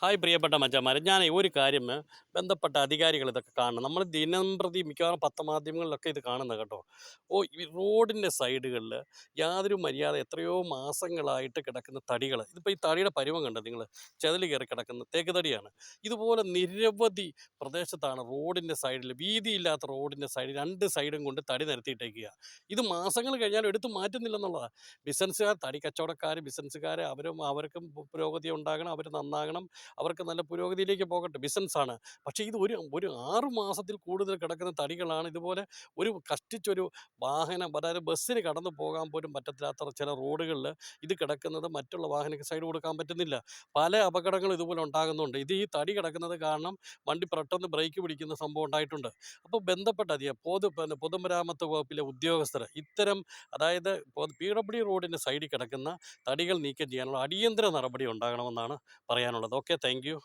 Hi പ്രിയപ്പെട്ട മച്ചാന്മാരെ, ഞാൻ ഒരു കാര്യം ബന്ധപ്പെട്ട അധികാരികൾ ഇതൊക്കെ കാണണം. നമ്മൾ ദിനംപ്രതി മിക്കവാറും പത്രമാധ്യമങ്ങളിലൊക്കെ ഇത് കാണുന്നത് കേട്ടോ. ഈ റോഡിൻ്റെ സൈഡുകളിൽ യാതൊരു മര്യാദ എത്രയോ മാസങ്ങളായിട്ട് കിടക്കുന്ന തടികൾ, ഇതിപ്പോൾ ഈ തടിയുടെ പരുവം കണ്ടോ നിങ്ങൾ? ചെതല് കയറി കിടക്കുന്ന തേക്ക് തടിയാണ്. ഇതുപോലെ നിരവധി പ്രദേശത്താണ് റോഡിൻ്റെ സൈഡിൽ, വീതിയില്ലാത്ത റോഡിൻ്റെ സൈഡിൽ രണ്ട് സൈഡും കൊണ്ട് തടി നിരത്തിയിട്ടേക്കുക. ഇത് മാസങ്ങൾ കഴിഞ്ഞാലും എടുത്തു മാറ്റുന്നില്ലെന്നുള്ളതാണ്. ബിസിനസ്സുകാർ, തടി കച്ചവടക്കാർ, ബിസിനസ്സുകാർ, അവർക്കും പുരോഗതി ഉണ്ടാകണം, അവർ നന്നാകണം, അവർക്ക് നല്ല പുരോഗതിയിലേക്ക് പോകട്ടെ, ബിസിനസ്സാണ്. പക്ഷേ ഇത് ഒരു ഒരു 6 മാസത്തിൽ കൂടുതൽ കിടക്കുന്ന തടികളാണ്. ഇതുപോലെ ഒരു കഷ്ടിച്ചൊരു വാഹനം, അതായത് ബസ്സിന് കടന്നു പോകാൻ പോലും പറ്റത്തില്ലാത്ത ചില റോഡുകളിൽ ഇത് കിടക്കുന്നത് മറ്റുള്ള വാഹനങ്ങൾക്ക് സൈഡ് കൊടുക്കാൻ പറ്റുന്നില്ല. പല അപകടങ്ങളും ഇതുപോലെ ഉണ്ടാകുന്നുണ്ട്. ഇത് ഈ തടി കിടക്കുന്നത് കാരണം വണ്ടി പെട്ടെന്ന് ബ്രേക്ക് പിടിക്കുന്ന സംഭവം ഉണ്ടായിട്ടുണ്ട്. അപ്പോൾ ബന്ധപ്പെട്ട പൊതുമരാമത്ത് വകുപ്പിലെ ഉദ്യോഗസ്ഥർ ഇത്തരം, അതായത് PWD റോഡിൻ്റെ സൈഡിൽ കിടക്കുന്ന തടികൾ നീക്കം ചെയ്യാനുള്ള അടിയന്തര നടപടി ഉണ്ടാകണമെന്നാണ് പറയാനുള്ളത്. Okay, thank you.